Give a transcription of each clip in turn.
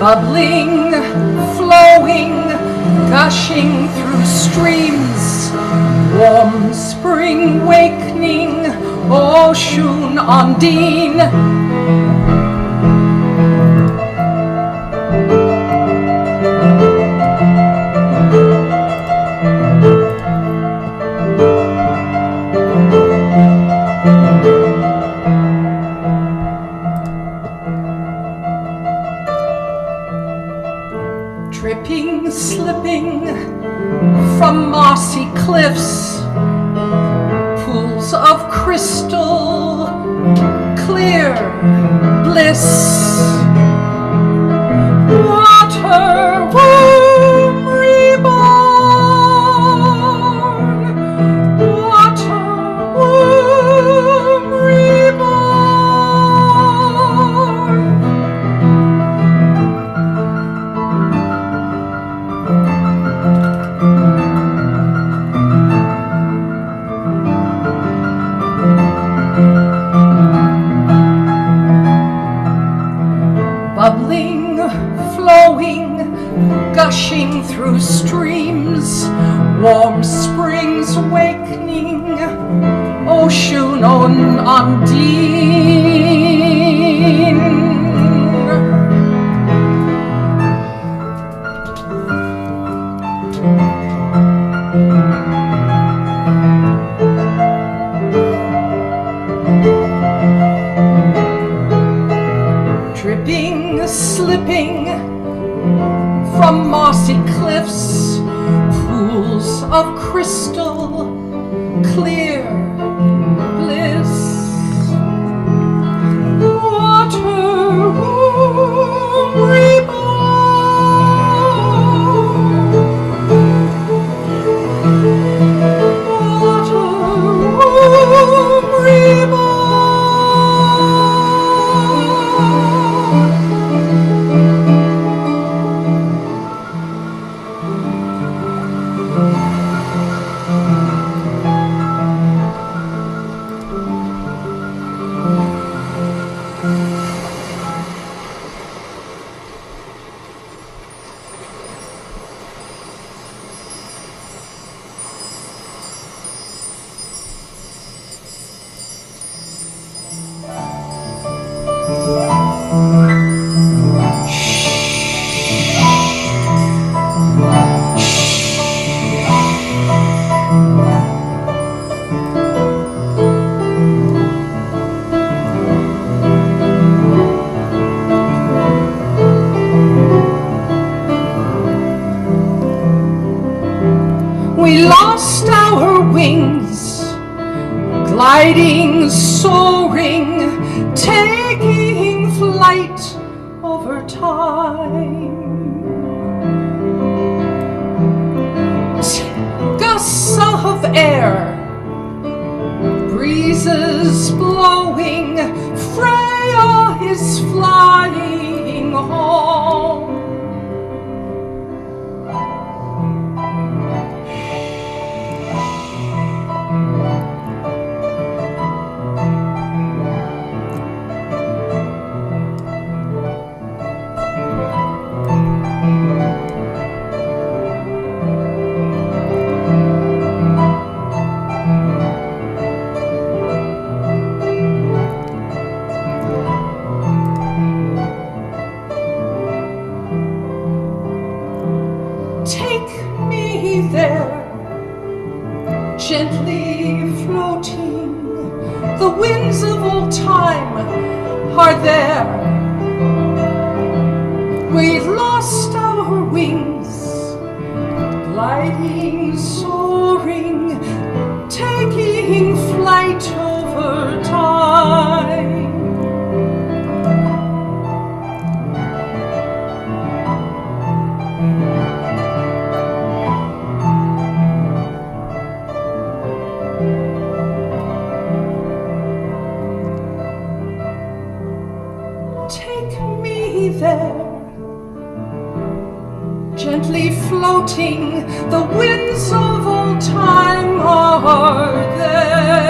Bubbling, flowing, gushing through streams, warm spring wakening, ocean Undine. Dripping, slipping from mossy cliffs, pools of crystal, clear bliss. Water womb reborn, water womb reborn. Bubbling, flowing, gushing through streams, warm springs wakening, ocean on Undine. Dripping, slipping from mossy cliffs, pools of crystal, clear bliss. Water womb reborn, water womb reborn. We lost our wings, gliding, soaring, taking flight over time. Gusts of air, breezes blowing, Freya is flying home. Take me there, gently floating. The winds of old time are there. We've lost our wings, gliding, soaring, taking flight over time. gently floating, the winds of all time are there.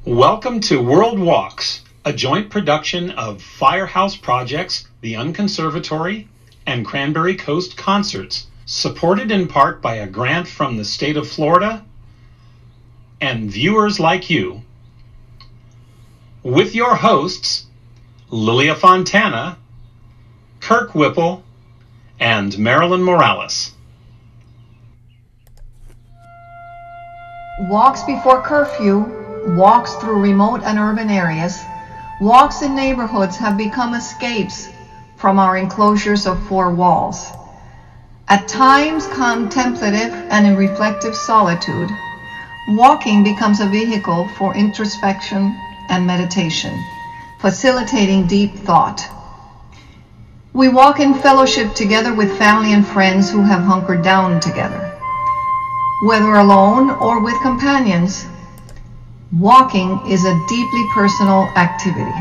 Welcome to World Walks, a joint production of Firehouse Projects, the Unconservatory, and Cranberry Coast Concerts, supported in part by a grant from the state of Florida and viewers like you. With your hosts, Lilia Fontana, Kirk Whipple, and Marilyn Morales. Walks before curfew, walks through remote and urban areas, walks in neighborhoods have become escapes from our enclosures of four walls. At times contemplative and in reflective solitude, walking becomes a vehicle for introspection and meditation, facilitating deep thought. We walk in fellowship together with family and friends who have hunkered down together. Whether alone or with companions, walking is a deeply personal activity.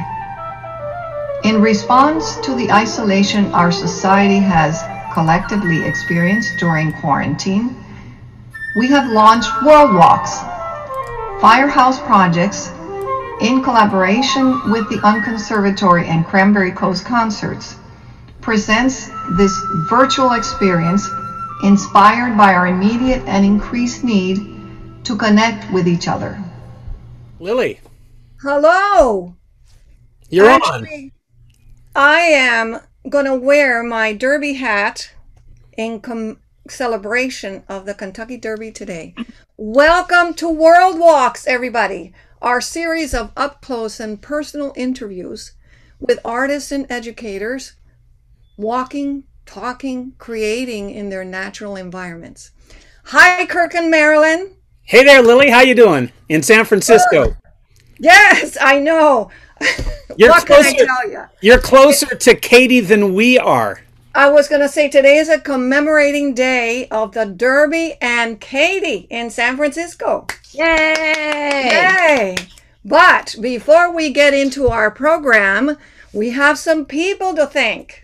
In response to the isolation our society has collectively experienced during quarantine, we have launched World Walks, Firehouse Projects, in collaboration with the Unconservatory and Cranberry Coast Concerts, presents this virtual experience inspired by our immediate and increased need to connect with each other. Lily. Hello. You're Actually, I am going to wear my Derby hat in celebration of the Kentucky Derby today. Welcome to World Walks, everybody. Our series of up-close and personal interviews with artists and educators walking, talking, creating in their natural environments. Hi, Kirk and Marilyn. Hey there, Lily. How you doing in San Francisco? Yes, I know. You're What closer, can I tell you? You're closer to Katie than we are. I was going to say today is a commemorating day of the Derby and Katie in San Francisco. Yay! Yay! But before we get into our program, we have some people to thank.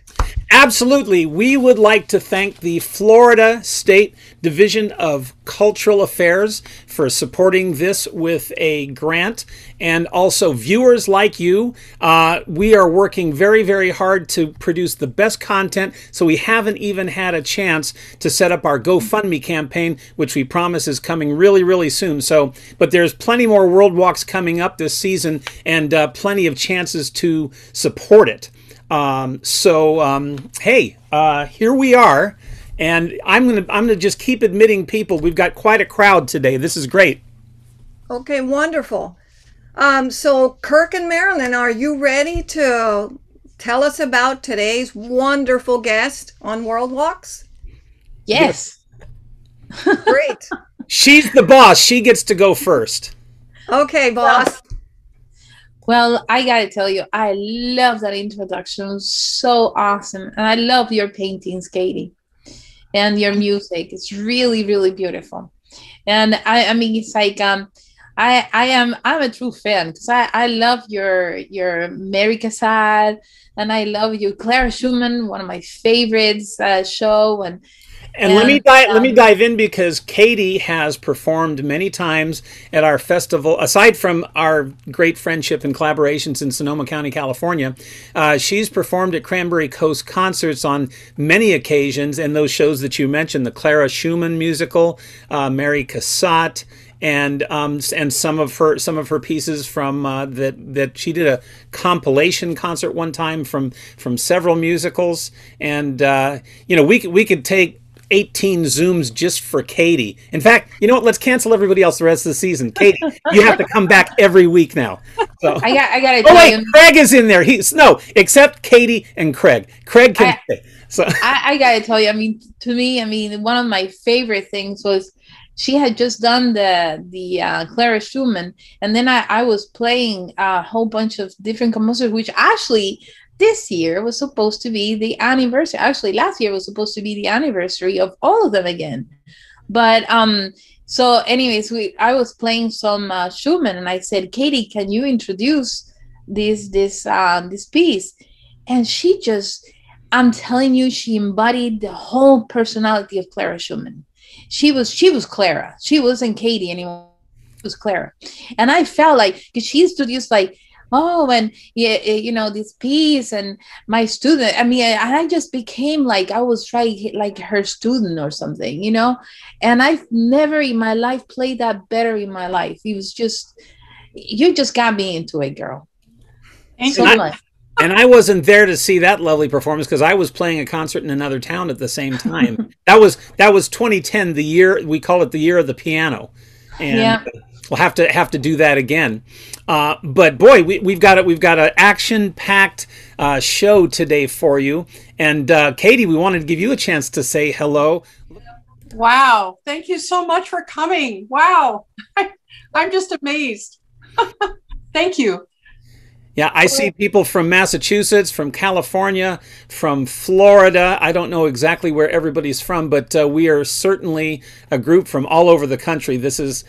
Absolutely. We would like to thank the Florida State Division of Cultural Affairs for supporting this with a grant, and also viewers like you. We are working very, very hard to produce the best content, so we haven't even had a chance to set up our GoFundMe campaign, which we promise is coming really, really soon. So, but there's plenty more World Walks coming up this season, and plenty of chances to support it. Hey, here we are, and I'm gonna just keep admitting people. We've got quite a crowd today. This is great. Okay, wonderful. So Kirk and Marilyn, are you ready to tell us about today's wonderful guest on World Walks? Yes. Great. She's the boss. She gets to go first. Okay, boss. Well, I gotta tell you, I love that introduction. It was so awesome. And I love your paintings, Katie, and your music. It's really, really beautiful. And I mean, it's like, I'm a true fan, because I love your Mary Cassatt, and I love you, Clara Schumann, one of my favorites show. And let me dive in, because Katie has performed many times at our festival. Aside from our great friendship and collaborations in Sonoma County, California, she's performed at Cranberry Coast Concerts on many occasions, and those shows that you mentioned, the Clara Schumann musical, Mary Cassatt, and some of her pieces from that she did a compilation concert one time from several musicals, and we could take 18 Zooms just for Katie. In fact, you know what? Let's cancel everybody else the rest of the season. Katie, you have to come back every week now. So. I gotta tell you. Craig is in there. Except Katie and Craig. Craig can stay. So I gotta tell you, I mean, to me, one of my favorite things was she had just done the Clara Schumann, and then I was playing a whole bunch of different composers, which actually this year was supposed to be the anniversary. Actually, last year was supposed to be the anniversary of all of them again. But so anyways, I was playing some Schumann, and I said, Katie, can you introduce this piece? And she just, I'm telling you, she embodied the whole personality of Clara Schumann. She was Clara. She wasn't Katie anymore. It was Clara. And I felt like, because she introduced like, oh, and this piece, and my student, I mean, I just became like, I was trying like her student or something, and I've never in my life played that better in my life. It was just, you just got me into it, girl. Thanks so much. And I wasn't there to see that lovely performance, because I was playing a concert in another town at the same time. That was 2010, the year, we call it the year of the piano. And yeah. We'll have to do that again. But boy, we've got an action-packed show today for you. And Katie, we wanted to give you a chance to say hello. Wow! Thank you so much for coming. Wow, I'm just amazed. Thank you. Yeah, I see people from Massachusetts, from California, from Florida. I don't know exactly where everybody's from, but we are certainly a group from all over the country. This is,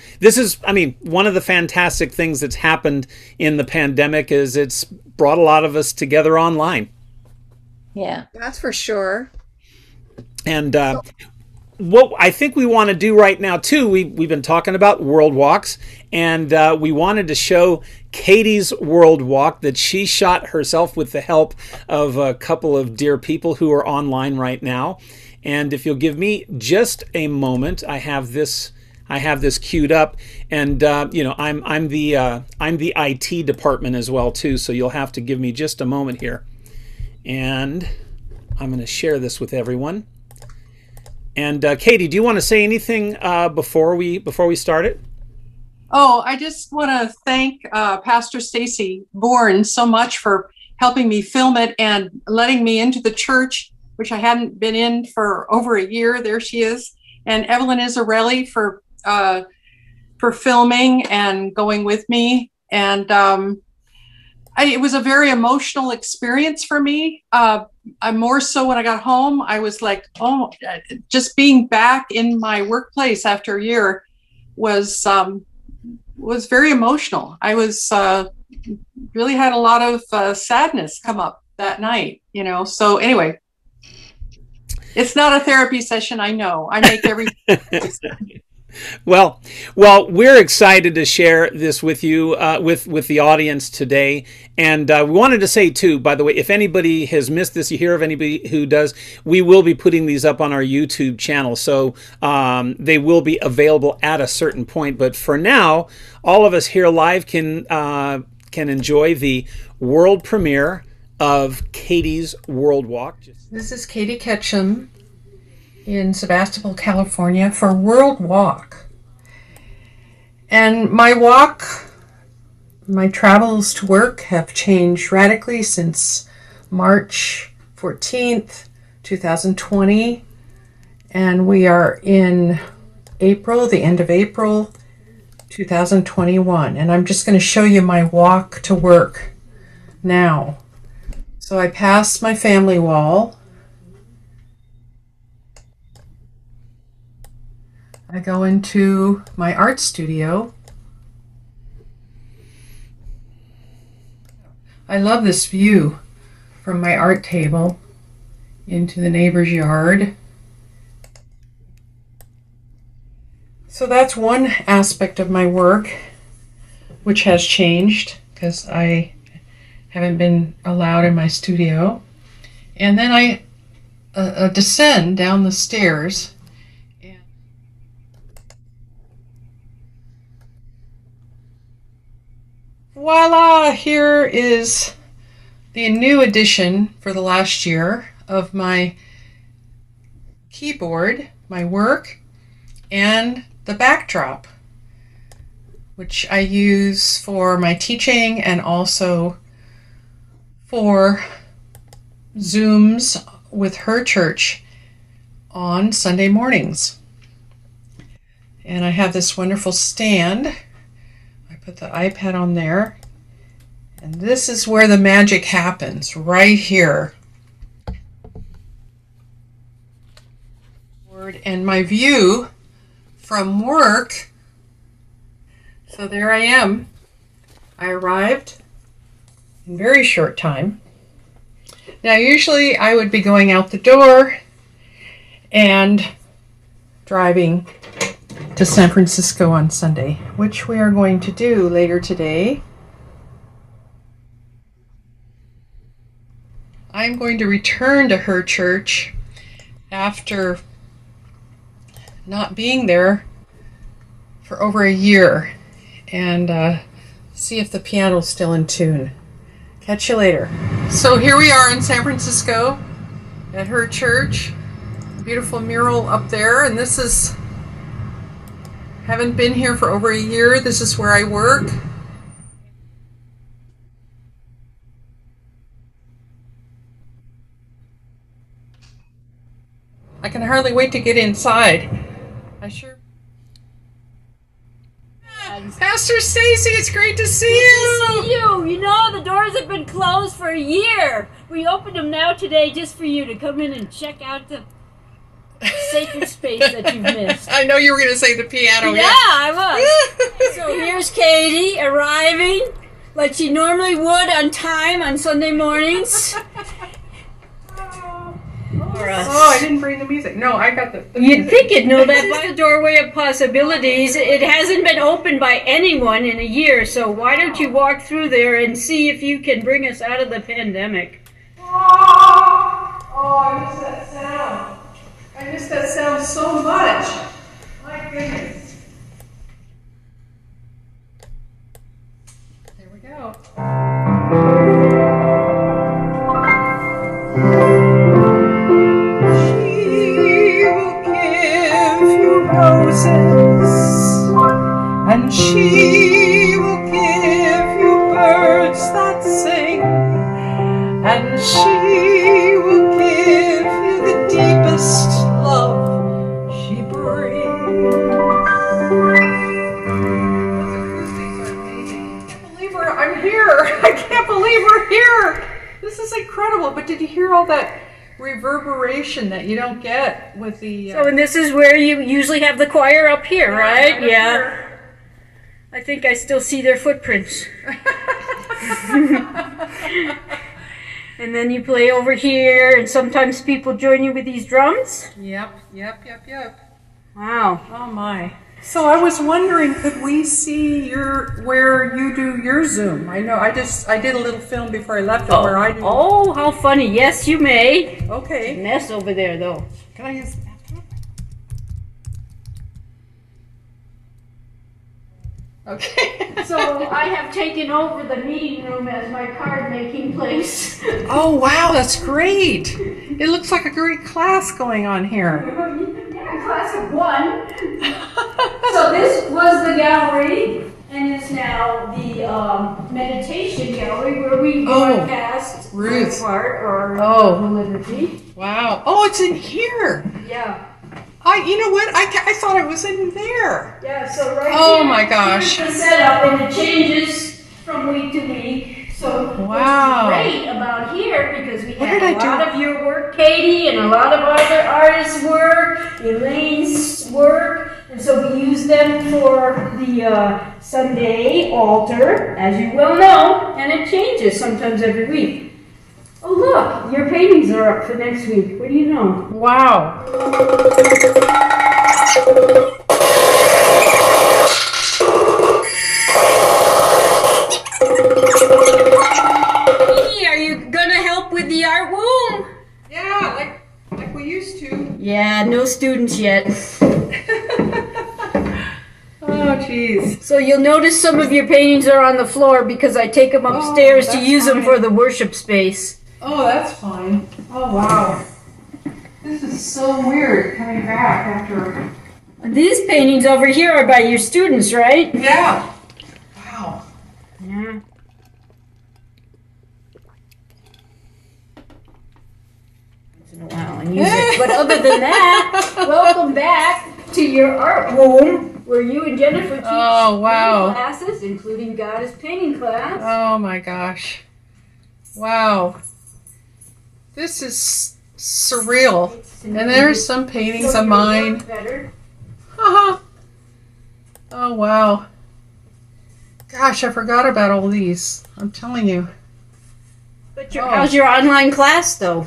I mean, one of the fantastic things that's happened in the pandemic is it's brought a lot of us together online. Yeah, that's for sure. And what I think we want to do right now too, we've been talking about World Walks, and we wanted to show Katie's World Walk that she shot herself with the help of a couple of dear people who are online right now. And if you'll give me just a moment, I have this queued up, and I'm the IT department as well too, so you'll have to give me just a moment here, and I'm going to share this with everyone. And Katie, do you want to say anything before we start it? Oh, I just want to thank Pastor Stacy Bourne so much for helping me film it and letting me into the church, which I hadn't been in for over a year. There she is. and Evelyn Izzarelli for filming and going with me. And it was a very emotional experience for me. I more so when I got home, I was like, oh, just being back in my workplace after a year was very emotional. I was really had a lot of sadness come up that night, you know. So anyway, it's not a therapy session. I know. I make every. Well, we're excited to share this with you, with the audience today. And we wanted to say, too, by the way, if anybody has missed this, you hear of anybody who does, we will be putting these up on our YouTube channel. So they will be available at a certain point. But for now, all of us here live can enjoy the world premiere of Katie's World Walk. This is Katie Ketchum in Sebastopol, California for World Walk. And my travels to work have changed radically since March 14th, 2020. And we are in April, the end of April, 2021. And I'm just going to show you my walk to work now. So I passed my family wall. I go into my art studio. I love this view from my art table into the neighbor's yard. So that's one aspect of my work which has changed because I haven't been allowed in my studio. And then I descend down the stairs. Voila! Here is the new edition for the last year of my keyboard, my work, and the backdrop, which I use for my teaching and also for Zooms with her church on Sunday mornings. And I have this wonderful stand. Put the iPad on there, and this is where the magic happens, right here. And my view from work, so there I am. I arrived in very short time. Now usually I would be going out the door and driving to San Francisco on Sunday, which we are going to do later today. I'm going to return to her church after not being there for over a year and see if the piano's still in tune. Catch you later. So here we are in San Francisco at her church. Beautiful mural up there, and this is haven't been here for over a year. This is where I work. I can hardly wait to get inside. Pastor Stacy, it's great to see you. Good to see you. You know, the doors have been closed for a year. We opened them now today just for you to come in and check out the sacred space that you've missed. I know you were going to say the piano. Yeah, I was. So here's Katie arriving like she normally would on time on Sunday mornings. Oh, I didn't bring the music. No, I got the You'd think you'd know that by the doorway of possibilities. It hasn't been opened by anyone in a year, so why don't you walk through there and see if you can bring us out of the pandemic? Oh, I miss that sound. I miss that sound so much. My goodness. There we go. She will give you roses, and she will give you birds that sing, and she will give you the deepest love she brings. incredible. But did you hear all that reverberation that you don't get with the... So, and this is where you usually have the choir up here, right? Right up here. I think I still see their footprints. And then you play over here, and sometimes people join you with these drums? Yep. Wow. Oh my. So I was wondering, could we see where you do your Zoom? I know I did a little film before I left where I do. Oh, how funny. Yes, you may. Okay. Mess over there, though. Can I use the bathroom? Okay. So I have taken over the meeting room as my card-making place. Oh wow, that's great. It looks like a great class going on here. Yeah, class of 1. So this was the gallery, and is now the meditation gallery where we broadcast Ruth. part or the liturgy. Wow. Oh, it's in here. Yeah. You know what? I thought it was in there. Yeah, so right Oh here, my gosh. here's the setup, and it changes from week to week. So Wow. what's great about here, because we What have did a I do? lot of your work, Katie, and a lot of other artists' work, Elaine's work, and so we use them for the Sunday altar, as you well know, and it changes sometimes every week. Oh look, your paintings are up for next week. What do you know? Wow. Katie, are you gonna help with the art room? Yeah, like we used to. Yeah, no students yet. Oh, jeez. So you'll notice some of your paintings are on the floor because I take them upstairs to that's use them fine. for the worship space. Oh, that's fine. Oh, wow. This is so weird coming back after... These paintings over here are by your students, right? Yeah. Wow. Yeah. Once in a while and use it. But other than that, welcome back to your art room where you and Jennifer teach Oh, wow. classes, including goddess painting class. Oh, my gosh. Wow. This is surreal. And there's some paintings of mine. Better. Haha. Oh, wow. Gosh, I forgot about all these. I'm telling you. But how's your online class, though?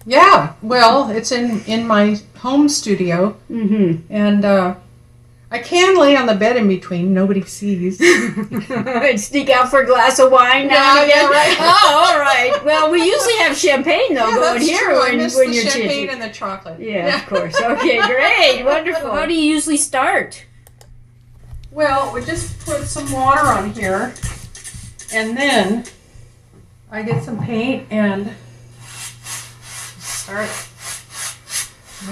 Yeah, well, it's in my home studio. Mm-hmm. And I can lay on the bed in between. Nobody sees. And sneak out for a glass of wine now and Yeah, again? right. Oh, all right. Well, we usually have champagne, though, Yeah, going that's here true. I when miss you're the champagne teaching. and the chocolate. Yeah, of course. Okay, great. Wonderful. How do you usually start? Well, we just put some water on here, and then I get some paint and start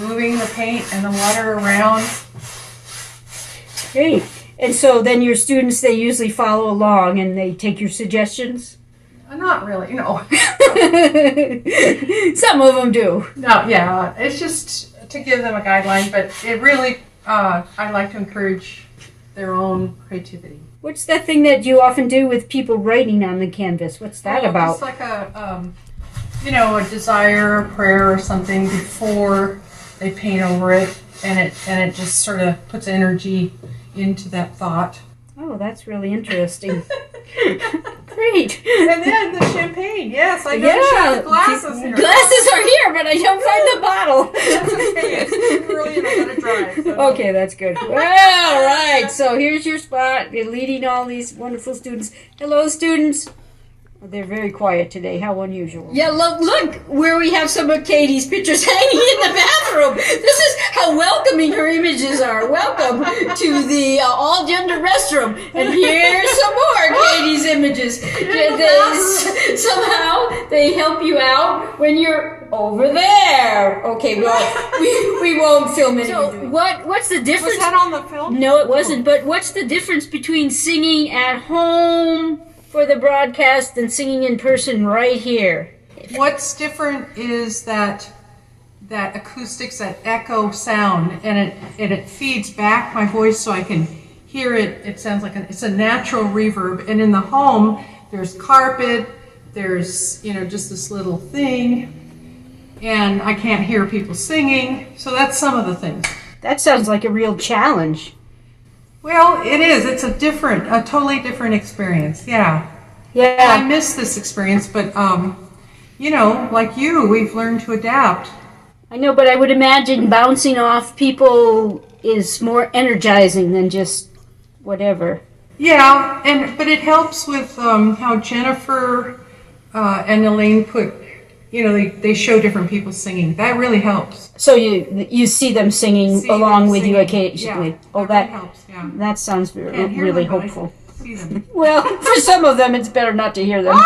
moving the paint and the water around. Great. And so then your students, they usually follow along and they take your suggestions? Not really, no. Some of them do. No, yeah, it's just to give them a guideline, but it really, I like to encourage their own creativity. What's that thing that you often do with people writing on the canvas? What's that about? Just like a desire, a prayer or something before they paint over it, and it just sort of puts energy into that thought. Oh, that's really interesting. Great. And then the champagne, yes, I noticed you have the glasses here. Glasses are here, but I don't find the bottle. That's okay, it's too early and I gotta drive. So. Okay, that's good. Well, all right, so here's your spot. You're leading all these wonderful students. Hello, students. They're very quiet today. How unusual. Yeah, look where we have some of Katie's pictures hanging in the bathroom. This is how welcoming her images are. Welcome to the all-gender restroom. And here's some more Katie's images. Somehow they help you out when you're over there. Okay, well, we won't film it. So what's the difference? Was that on the film? No, it wasn't. But what's the difference between singing at home for the broadcast and singing in person right here? What's different is that acoustics, that echo sound, and it feeds back my voice so I can hear it. It sounds like it's a natural reverb. And in the home, there's carpet, there's, just this little thing, and I can't hear people singing. So that's some of the things. That sounds like a real challenge. Well, it is. It's a totally different experience. Yeah. Yeah. And I miss this experience, but, like you, we've learned to adapt. I know, but I would imagine bouncing off people is more energizing than just whatever. Yeah, but it helps with how Jennifer and Elaine put, they show different people singing. That really helps. So you see them singing along with you occasionally. Yeah, oh, that really helps. Yeah. That sounds really hopeful. See them. Well, for some of them, it's better not to hear them.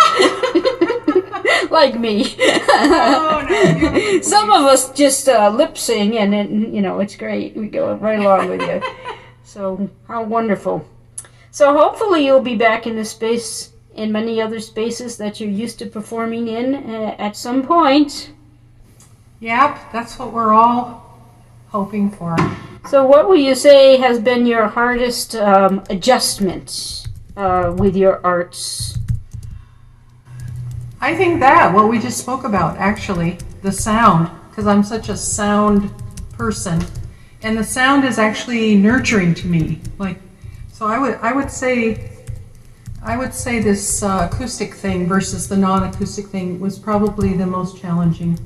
Like me. Oh, no. Some of us just lip sing, and it's great. We go right along with you. So how wonderful. So hopefully you'll be back in the space, in many other spaces that you're used to performing in at some point. Yep, that's what we're all hoping for. So what will you say has been your hardest adjustment with your arts? I think what we just spoke about, actually, the sound, because I'm such a sound person. And the sound is actually nurturing to me. So I would say this acoustic thing versus the non-acoustic thing was probably the most challenging.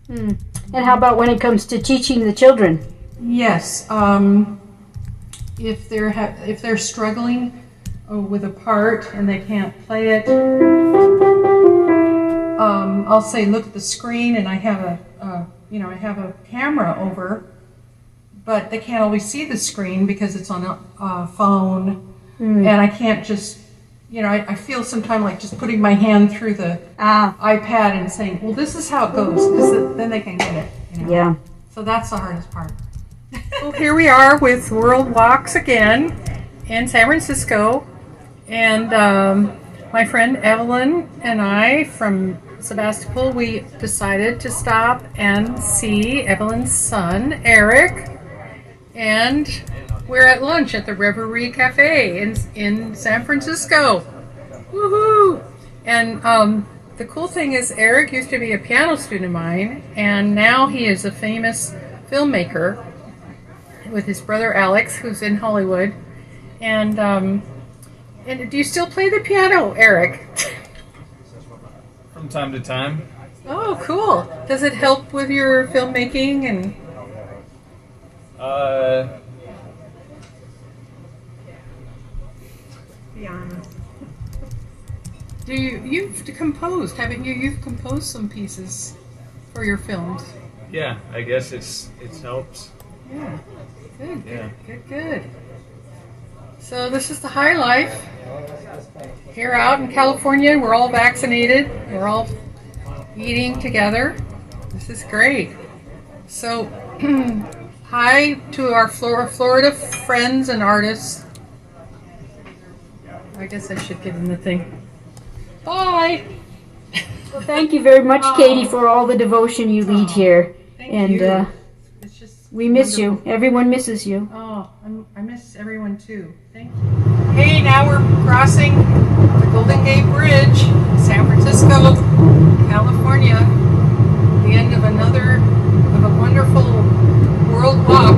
And how about when it comes to teaching the children? Yes, if they're struggling with a part and they can't play it, I'll say look at the screen, and I have a camera over, but they can't always see the screen because it's on a phone, and I can't just, I feel sometimes like just putting my hand through the iPad and saying, well, this is how it goes, because then they can get it. Yeah. So that's the hardest part. Well, here we are with World Walks again in San Francisco, and my friend Evelyn and I from Sebastopol, we decided to stop and see Evelyn's son, Eric, and we're at lunch at the Reverie Cafe in San Francisco. Woohoo! And the cool thing is Eric used to be a piano student of mine, and now he is a famous filmmaker with his brother Alex, who's in Hollywood. And do you still play the piano, Eric? From time to time. Oh, cool. Does it help with your filmmaking and? Be honest. You've composed, haven't you? You've composed some pieces for your films. Yeah, I guess it helps. Yeah. Good. Yeah. Good. So this is the high life. Here out in California, we're all vaccinated. We're all eating together. This is great. So, hi to our Florida friends and artists. I guess I should get in the thing. Bye. Well, thank you very much, Katie, for all the devotion you lead here. Thank you. It's just we miss you. Everyone misses you. Oh, I miss everyone too. Thank you. Hey, now we're crossing the Golden Gate Bridge, San Francisco, California. The end of a wonderful world walk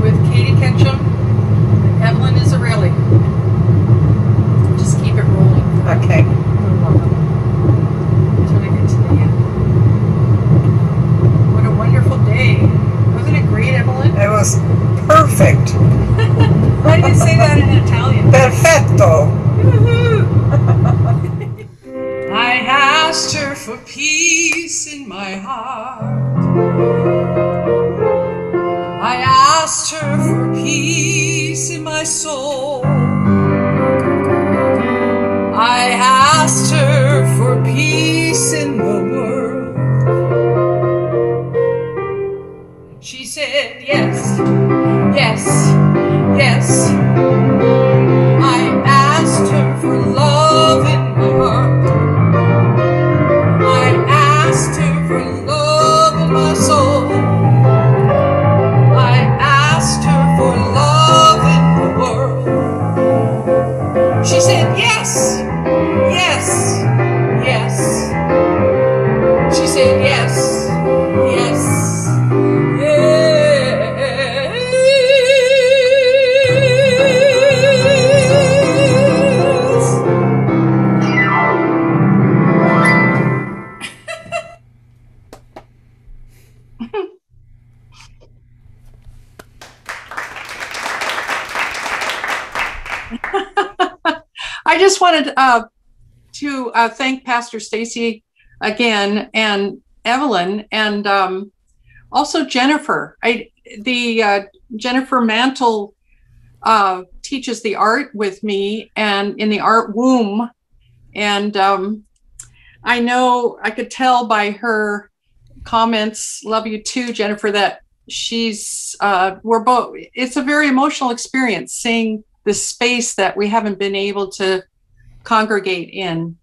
with Katie Ketchum and Evelyn Israeli. Just keep it rolling. Okay. You're welcome. Until we get to the end. What a wonderful day. Wasn't it great, Evelyn? It was perfect. Why do you say that in Italian? Perfetto. I asked her for peace in my heart. I asked her for peace in my soul. I asked her for peace in the world. She said yes, yes, yes. I asked her for love in my heart. I asked her for love in my soul. I asked her for love in the world. She said yes, yes, yes. I just wanted to thank Pastor Stacy again, and Evelyn, and also Jennifer. Jennifer Mantle teaches the art with me, and in the art womb, and I know I could tell by her comments, love you too, Jennifer, that we're both, it's a very emotional experience seeing the space that we haven't been able to congregate in,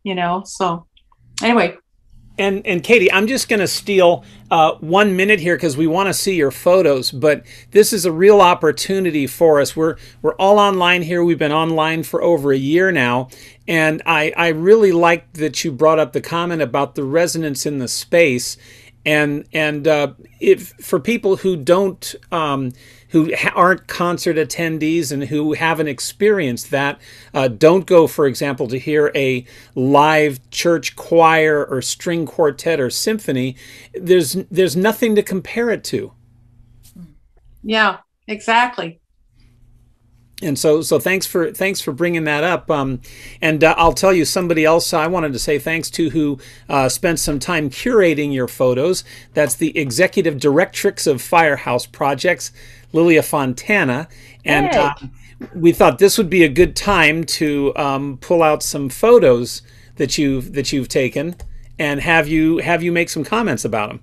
so anyway. And Katie, I'm just going to steal 1 minute here because we want to see your photos, but this is a real opportunity for us. We're all online here. We've been online for over a year now, and I really liked that you brought up the comment about the resonance in the space. And if for people who don't who aren't concert attendees and who haven't experienced that, don't go, for example, to hear a live church choir or string quartet or symphony. There's nothing to compare it to. Yeah, exactly. And so thanks for bringing that up. And I'll tell you, somebody else I wanted to say thanks to who spent some time curating your photos. That's the executive directrix of Firehouse Projects, Lilia Fontana. And we thought this would be a good time to pull out some photos that you've taken and have you make some comments about them.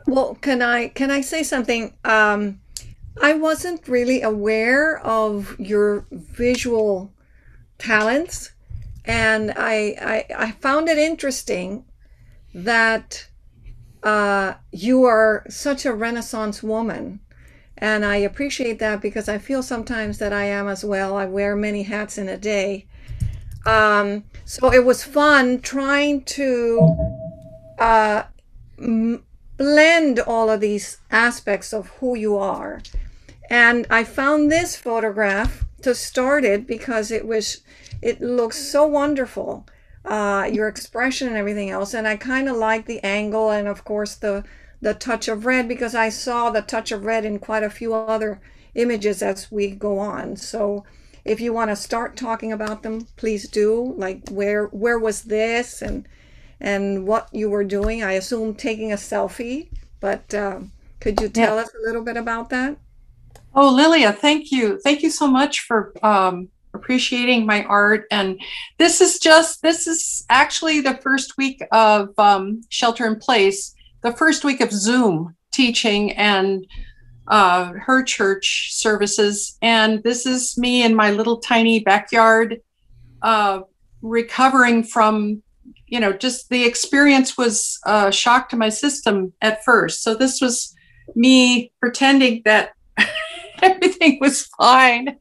Well, can I say something? I wasn't really aware of your visual talents, and I found it interesting that you are such a Renaissance woman, and I appreciate that because I feel sometimes that I am as well. I wear many hats in a day. So it was fun trying to blend all of these aspects of who you are. And I found this photograph to start it because it looks so wonderful, your expression and everything else. And I kind of like the angle and of course the touch of red, because I saw the touch of red in quite a few other images as we go on. So if you want to start talking about them, please do. Like where was this and what you were doing? I assume taking a selfie, but could you tell us a little bit about that? Oh, Lilia, thank you. Thank you so much for appreciating my art. And this is actually the first week of Shelter in Place, the first week of Zoom teaching and her church services. And this is me in my little tiny backyard recovering from, just the experience was a shock to my system at first. So this was me pretending that everything was fine.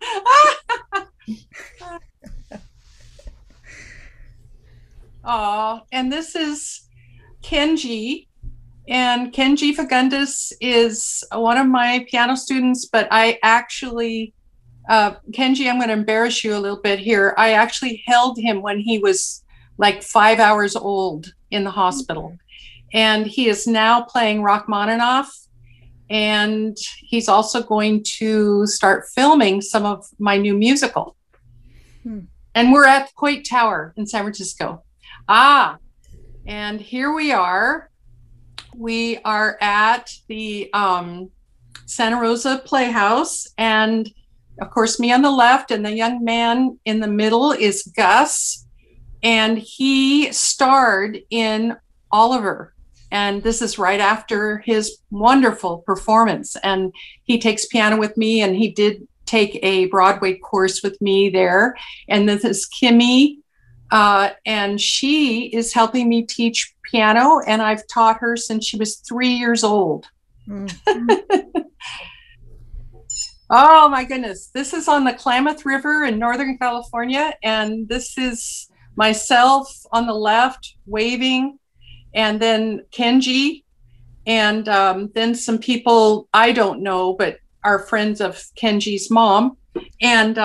Oh, and this is Kenji. And Kenji Fagundes is one of my piano students, but I actually, Kenji, I'm going to embarrass you a little bit here. I actually held him when he was like 5 hours old in the hospital. And he is now playing Rachmaninoff. And he's also going to start filming some of my new musical. And we're at the Coit Tower in San Francisco. And here we are. We are at the Santa Rosa Playhouse. And of course, me on the left and the young man in the middle is Gus. And he starred in Oliver. And this is right after his wonderful performance. And he takes piano with me, and he did take a Broadway course with me there. And this is Kimmy, and she is helping me teach piano, and I've taught her since she was 3 years old. Oh my goodness. This is on the Klamath River in Northern California. And this is myself on the left waving. And then Kenji, and then some people I don't know, but are friends of Kenji's mom. And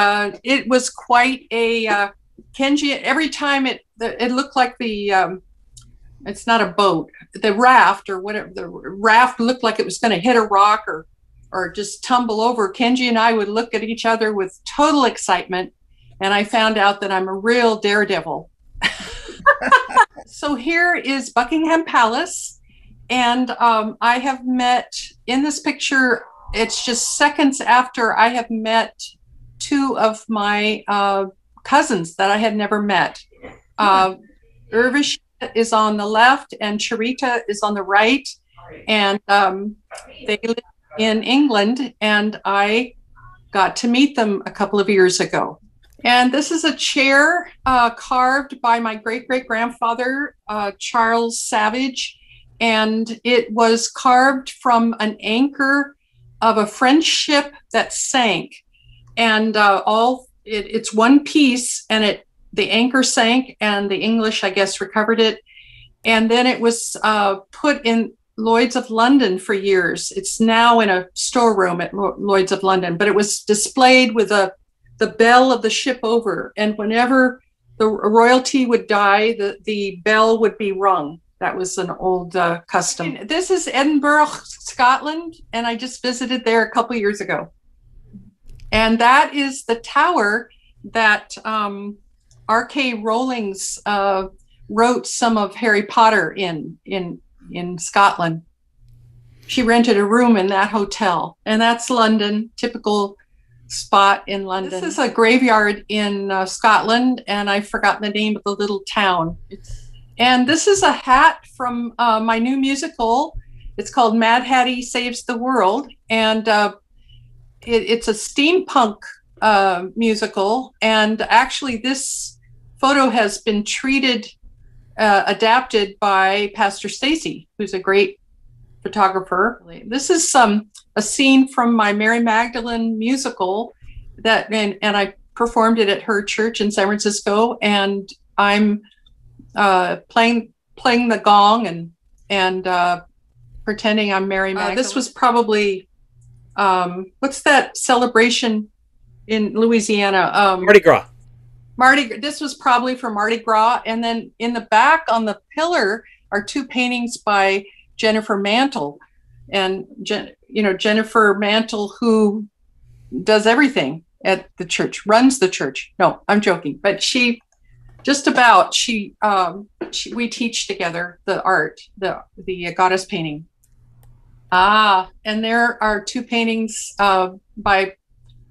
it was quite a Kenji. Every time it looked like the it's not a boat, the raft or whatever. The raft looked like it was going to hit a rock or or just tumble over, Kenji and I would look at each other with total excitement. And I found out that I'm a real daredevil. So here is Buckingham Palace. And I have met, in this picture, it's just seconds after I have met two of my cousins that I had never met. Irvish is on the left and Charita is on the right. And they live in England, and I got to meet them a couple of years ago. And this is a chair carved by my great-great-grandfather, Charles Savage. And it was carved from an anchor of a French ship that sank. And it's one piece, and the anchor sank, and the English, I guess, recovered it. And then it was put in Lloyd's of London for years. It's now in a storeroom at Lloyd's of London, but it was displayed with the bell of the ship over. And whenever the royalty would die, the bell would be rung. That was an old custom. This is Edinburgh, Scotland, and I just visited there a couple years ago. And that is the tower that R.K. Rowling's wrote some of Harry Potter in Scotland. She rented a room in that hotel, and that's London, typical spot in London. This is a graveyard in Scotland, and I've forgotten the name of the little town. And this is a hat from my new musical. It's called Mad Hattie Saves the World, and it's a steampunk musical. And actually, this photo has been adapted by Pastor Stacy, who's a great photographer. This is a scene from my Mary Magdalene musical and I performed it at her church in San Francisco, and I'm playing the gong and pretending I'm Mary Magdalene. This was probably what's that celebration in Louisiana? Mardi Gras. This was probably for Mardi Gras. And then in the back on the pillar are two paintings by Jennifer Mantle. And Jennifer Mantle, who does everything at the church, runs the church. No, I'm joking. But we teach together the art, the goddess painting. And there are two paintings by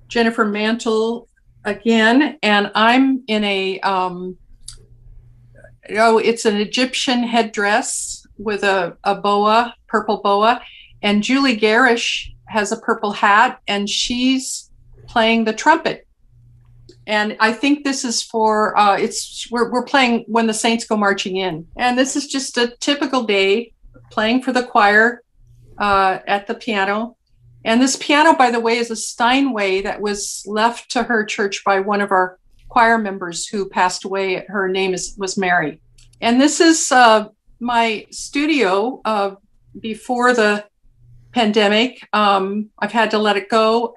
Jennifer Mantle again, and I'm in it's an Egyptian headdress with a boa, purple boa, and Julie Garish has a purple hat, and she's playing the trumpet. And I think this is for we're playing When the Saints Go Marching In, and this is just a typical day playing for the choir at the piano. And this piano, by the way, is a Steinway that was left to her church by one of our choir members who passed away. Her name was Mary. And this is my studio before the pandemic. I've had to let it go,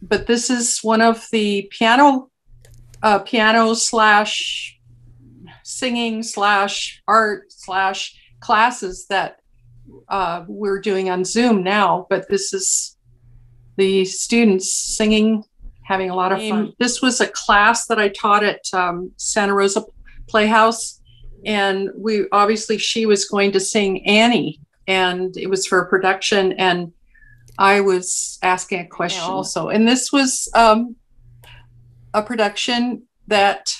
but this is one of the piano slash singing slash art slash classes that we're doing on Zoom now, but this is the students singing, having a lot of fun. This was a class that I taught at Santa Rosa Playhouse, and she was going to sing Annie, and it was for a production, and I was asking a question also. And this was a production that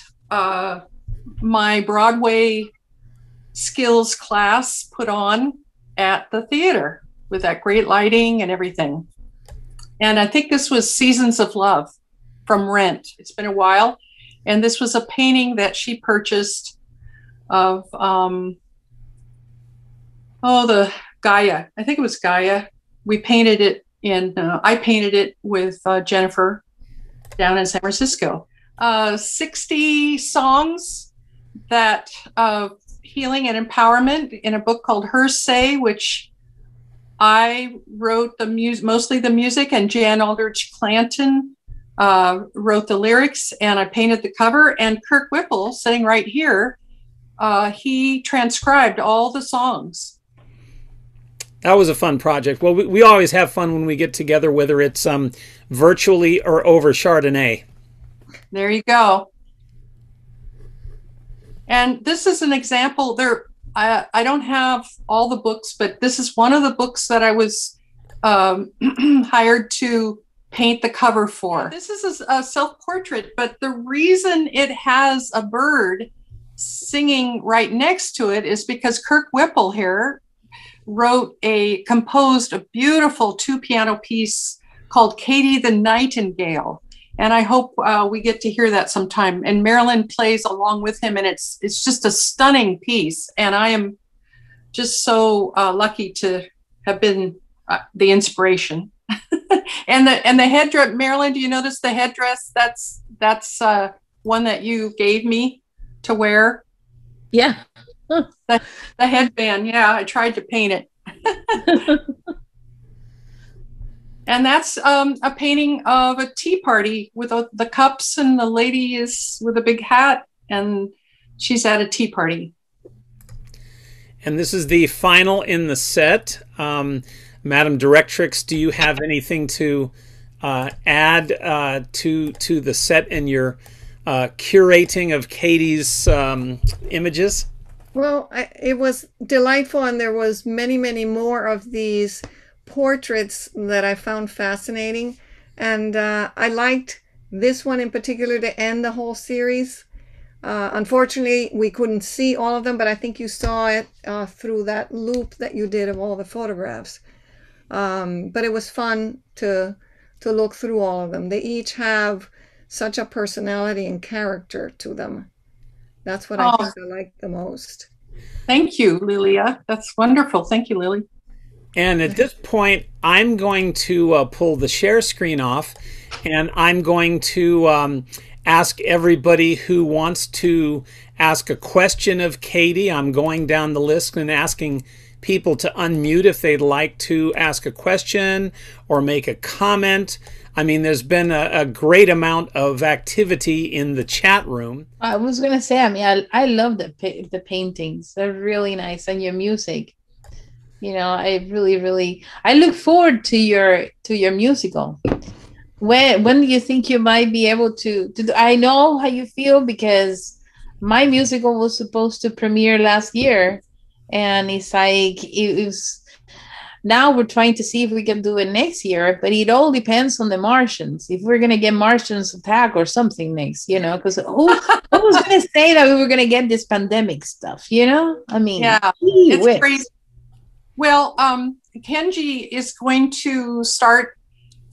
my Broadway skills class put on at the theater with that great lighting and everything. And I think this was Seasons of Love from Rent. It's been a while. And this was a painting that she purchased of, the Gaia. I think it was Gaia. We painted it I painted it with Jennifer down in San Francisco. 60 songs that healing and empowerment in a book called Her Say, which I wrote mostly the music, and Jan Aldrich Clanton wrote the lyrics, and I painted the cover. And Kirk Whipple, sitting right here, he transcribed all the songs. That was a fun project. Well, we always have fun when we get together, whether it's virtually or over Chardonnay. There you go. And this is an example. I don't have all the books, but this is one of the books that I was hired to paint the cover for. This is a self-portrait, but the reason it has a bird singing right next to it is because Kirk Whipple here composed a beautiful 2-piano piece called Katie the Nightingale. And I hope we get to hear that sometime. And Marilyn plays along with him, and it's just a stunning piece. And I am just so lucky to have been the inspiration. and the headdress, Marilyn, do you notice the headdress? That's one that you gave me to wear. Yeah. The headband. Yeah, I tried to paint it. And that's a painting of a tea party with the cups, and the lady is with a big hat, and she's at a tea party. And this is the final in the set. Madam Directrix, do you have anything to add to the set and your curating of Katie's images? Well, it was delightful, and there was many more of these portraits that I found fascinating, and I liked this one in particular to end the whole series. Unfortunately, we couldn't see all of them, but I think you saw it through that loop that you did of all the photographs. But it was fun to look through all of them. They each have such a personality and character to them. That's what I think I like the most. Thank you, Lilia. That's wonderful. Thank you, Lily. And at this point, I'm going to pull the share screen off, and I'm going to ask everybody who wants to ask a question of Katie. I'm going down the list and asking people to unmute if they'd like to ask a question or make a comment. I mean, there's been a great amount of activity in the chat room. I was going to say, I mean, I love the paintings. They're really nice, and your music. You know, I really I look forward to your musical. When do you think you might be able to do? I know how you feel, because my musical was supposed to premiere last year, and it's like it was. Now we're trying to see if we can do it next year, but it all depends on the Martians. If we're gonna get Martians attack or something next, you know, because who was gonna say that we were gonna get this pandemic stuff? You know, I mean, yeah, it's crazy. Well, Kenji is going to start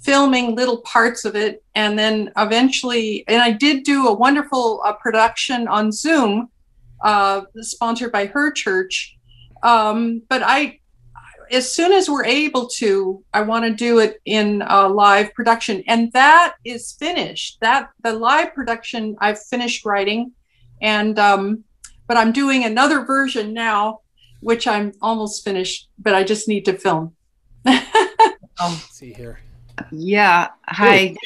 filming little parts of it, and then eventually, and I did do a wonderful production on Zoom, sponsored by her church. But as soon as we're able to, I want to do it in a live production, and that is finished. The live production I've finished writing, and but I'm doing another version now, which I'm almost finished, but I just need to film. Let's see here. Yeah. Hi.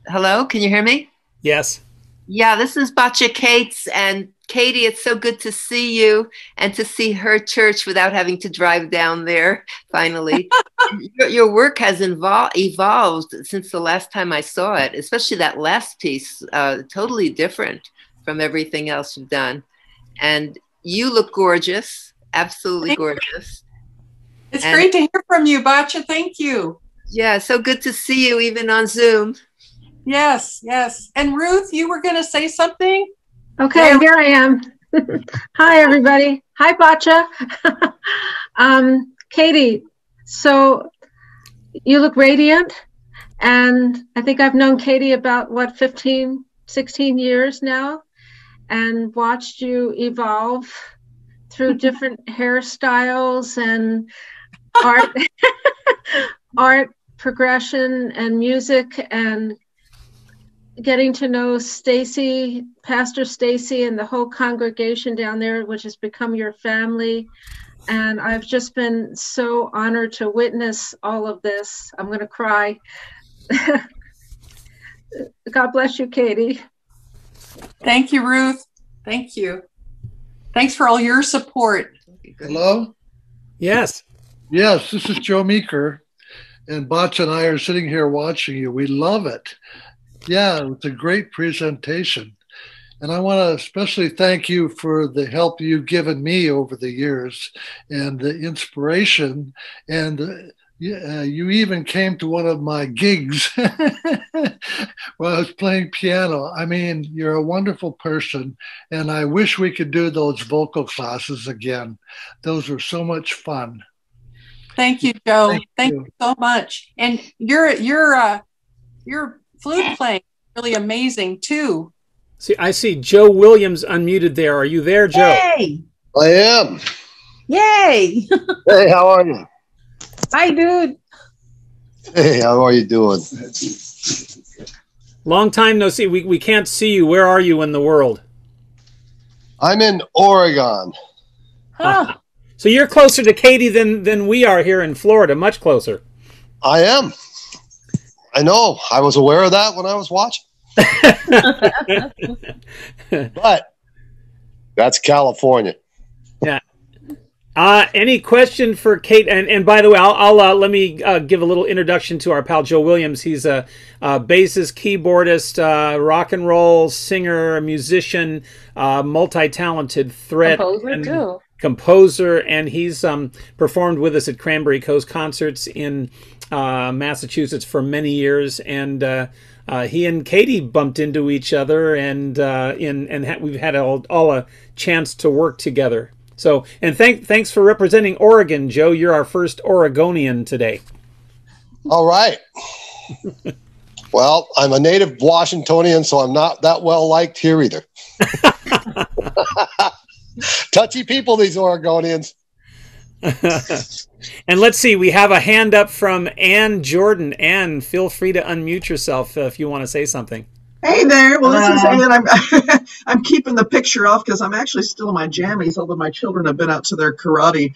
Hello. Can you hear me? Yes. Yeah, this is Batcha Cates, and Katie, it's so good to see you and to see her church without having to drive down there, finally. Your work has evolved since the last time I saw it, especially that last piece, totally different from everything else you've done. And you look gorgeous, absolutely gorgeous. It's great to hear from you, Batcha. Thank you. Yeah, so good to see you even on Zoom. Yes, yes. And Ruth, you were going to say something? Okay, here I am. Hi, everybody. Hi, Batcha. Katie, so you look radiant, and I think I've known Katie about, what, 15, 16 years now, and watched you evolve through different hairstyles and art progression and music, and getting to know Stacy, Pastor Stacy, and the whole congregation down there, which has become your family. And I've just been so honored to witness all of this. I'm going to cry. God bless you, Katie. Thank you, Ruth. Thank you. Thanks for all your support. Hello? Yes. Yes, this is Joe Meeker, and Botch and I are sitting here watching you. We love it. Yeah, it's a great presentation. And I want to especially thank you for the help you've given me over the years and the inspiration. And you even came to one of my gigs while I was playing piano. I mean, you're a wonderful person, and I wish we could do those vocal classes again. Those were so much fun. Thank you, Joe. Thank you so much. And your flute playing is really amazing too. See, I see Joe Williams unmuted there. Are you there, Joe? Hey! I am. Yay! Hey, how are you? Hi, dude. Hey, how are you doing? Long time no see. We can't see you. Where are you in the world? I'm in Oregon. Huh. So you're closer to Katie than we are here in Florida. Much closer. I am. I know. I was aware of that when I was watching. But that's California. Yeah. Any question for Kate? And by the way, I'll let me give a little introduction to our pal Joe Williams. He's a bassist, keyboardist, rock and roll singer, a musician, multi-talented threat, composer, and he's performed with us at Cranberry Coast Concerts in Massachusetts for many years, and he and Katie bumped into each other, and we've had all a chance to work together. So, and thanks for representing Oregon, Joe. You're our first Oregonian today. All right. Well, I'm a native Washingtonian, so I'm not that well liked here either. Touchy people, these Oregonians. And let's see, we have a hand up from Ann Jordan. Ann, feel free to unmute yourself if you want to say something. Hey there. Well, this is Ann. I'm keeping the picture off because I'm actually still in my jammies, although my children have been out to their karate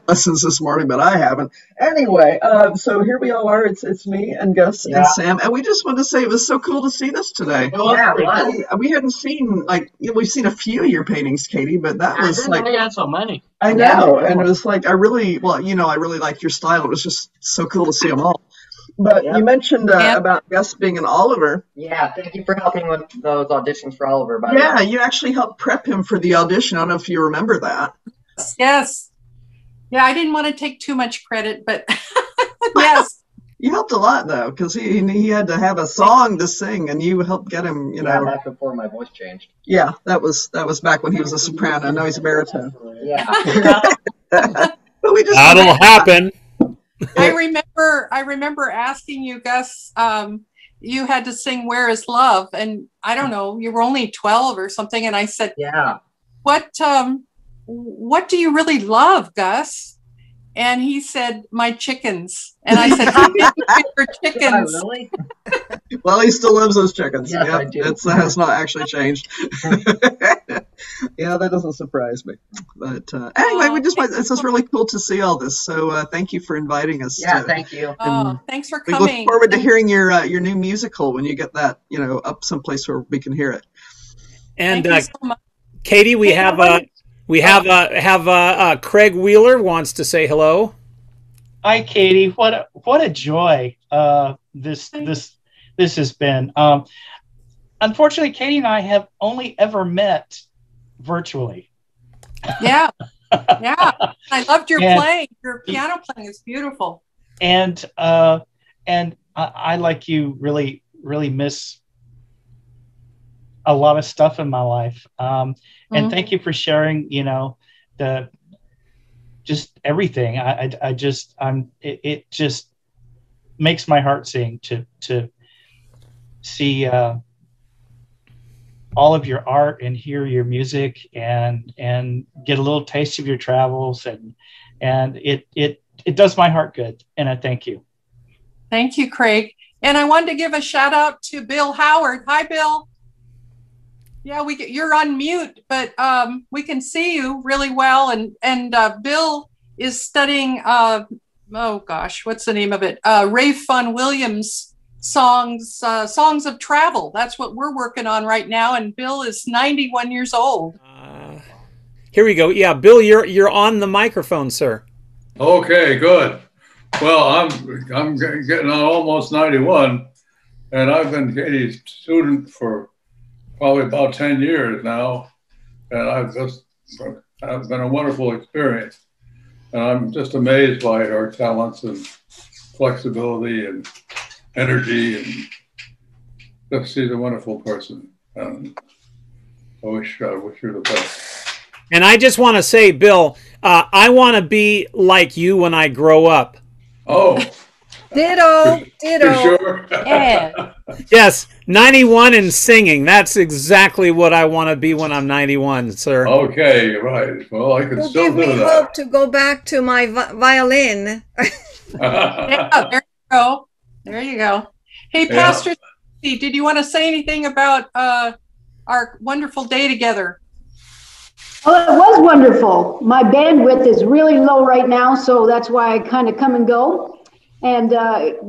lessons this morning, but I haven't. Anyway, so here we all are. It's me and Gus and Sam, and we just wanted to say it was so cool to see this today. We hadn't seen, we've seen a few of your paintings, Katie, but that was like... I got so many. I know, and it was like, I really liked your style. It was just so cool to see them all. But you mentioned about Gus being an Oliver. Yeah, thank you for helping with those auditions for Oliver. By the way. You actually helped prep him for the audition. I don't know if you remember that. Yes. Yeah, I didn't want to take too much credit, but yes. You helped a lot, though, because he had to have a song to sing, and you helped get him, Yeah, back before my voice changed. Yeah, that was back when he was a soprano. Now he's a baritone. Yeah. But that'll happen. I remember asking you, Gus, you had to sing Where Is Love? And I don't know, you were only 12 or something. And I said, what do you really love, Gus? And he said, my chickens. And I said, how did you pick your chickens? Really? Well, he still loves those chickens. Yes, I do. It has not actually changed. Yeah, that doesn't surprise me. But anyway, it's just really cool to see all this. So thank you for inviting us. Yeah, thank you. Thanks for We coming. look forward to hearing your new musical when you get that, up someplace where we can hear it. And Thank you so much. Katie, we have Craig Wheeler wants to say hello. Hi, Katie. What a joy this has been. Unfortunately, Katie and I have only ever met virtually. Yeah. I loved your playing. Your piano playing is beautiful. And I like you really miss a lot of stuff in my life. And thank you for sharing, just everything. It just makes my heart sing to see all of your art and hear your music and get a little taste of your travels, and it does my heart good, and I thank you. Thank you, Craig. And I wanted to give a shout out to Bill Howard. Hi, Bill. Yeah, you're on mute, but we can see you really well. And Bill is studying, what's the name of it? Rafe Vaughan Williams' songs of travel. That's what we're working on right now. And Bill is 91 years old. Here we go. Yeah, Bill, you're on the microphone, sir. Okay, good. Well, I'm getting on almost 91, and I've been Katie's student for probably about 10 years now, and I've been a wonderful experience. And I'm just amazed by her talents and flexibility and energy, and just she's a wonderful person. And I wish her the best. And I just want to say, Bill, I want to be like you when I grow up. Oh. Ditto. Ditto. Sure? Yeah. Yes, 91 and singing. That's exactly what I want to be when I'm 91, sir. Okay, right. Well, I can still give do me that. hope to go back to my violin. Yeah, there you go. There you go. Hey, Pastor, did you want to say anything about our wonderful day together? Well, it was wonderful. My bandwidth is really low right now, so that's why I kind of come and go. And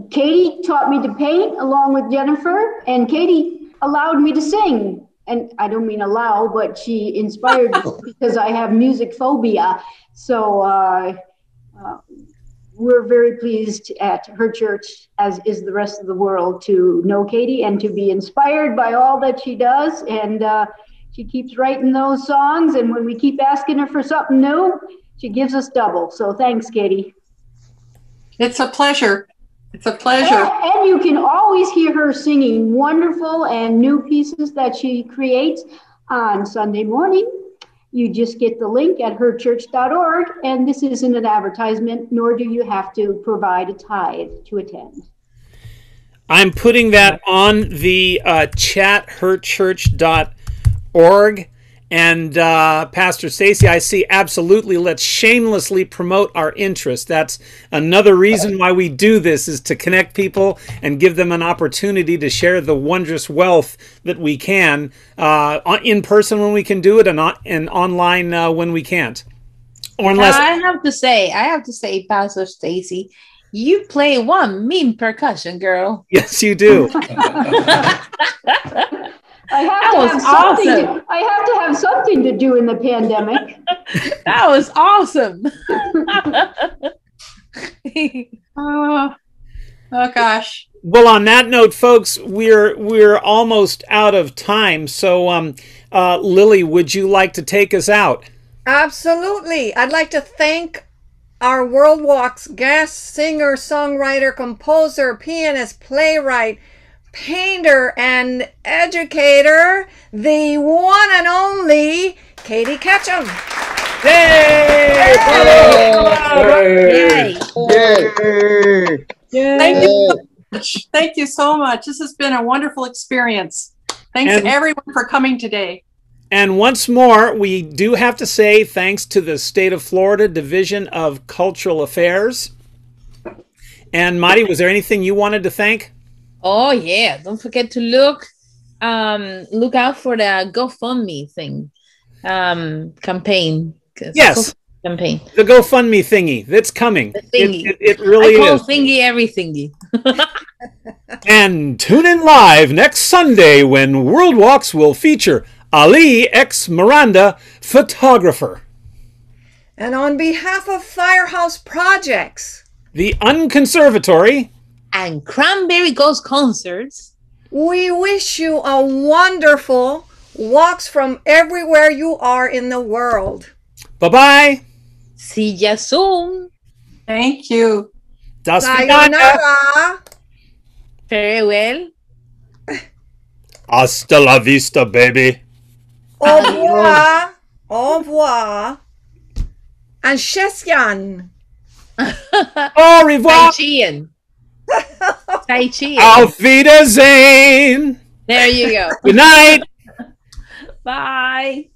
Katie taught me to paint along with Jennifer, and Katie allowed me to sing. And I don't mean allow, but she inspired me because I have music phobia. So we're very pleased at her church, as is the rest of the world, to know Katie and to be inspired by all that she does. And she keeps writing those songs, and when we keep asking her for something new, she gives us double. So thanks, Katie. It's a pleasure. It's a pleasure. And you can always hear her singing wonderful and new pieces that she creates on Sunday morning. You just get the link at herchurch.org, and this isn't an advertisement, nor do you have to provide a tithe to attend. I'm putting that on the chat, herchurch.org. And Pastor Stacy, I see absolutely. Let's shamelessly promote our interest. That's another reason why we do this, is to connect people and give them an opportunity to share the wondrous wealth that we can in person when we can do it, and online when we can't. Or unless I have to say, Pastor Stacy, you play one mean percussion, girl. Yes, you do. I have to have something to do in the pandemic. That was awesome. Oh gosh. Well, on that note, folks, we're almost out of time. So, Lily, would you like to take us out? Absolutely. I'd like to thank our World Walks guest singer, songwriter, composer, pianist, playwright, painter, and educator, the one and only Katie Ketchum. Yay! Yay! Yay! Thank you so much. Thank you so much. This has been a wonderful experience. Thanks to everyone for coming today. And once more, we do have to say thanks to the State of Florida Division of Cultural Affairs. And Marty, was there anything you wanted to thank? Oh yeah! Don't forget to look out for the GoFundMe thing, campaign. Yes, campaign. The GoFundMe thingy that's coming. The thingy. It really I call is. thingy every thingy. And tune in live next Sunday when World Walks will feature Ali X Miranda, photographer. And on behalf of Firehouse Projects, the Unconservatory, and Cranberry Ghost Concerts, we wish you a wonderful walks from everywhere you are in the world. Bye-bye. See ya soon. Thank you. Das Sayonara. Farewell. Hasta la vista, baby. Au revoir. Au revoir. And Shesyan. Au revoir. Tai Chi. Auf Wiedersehen. There you go. Good night. Bye.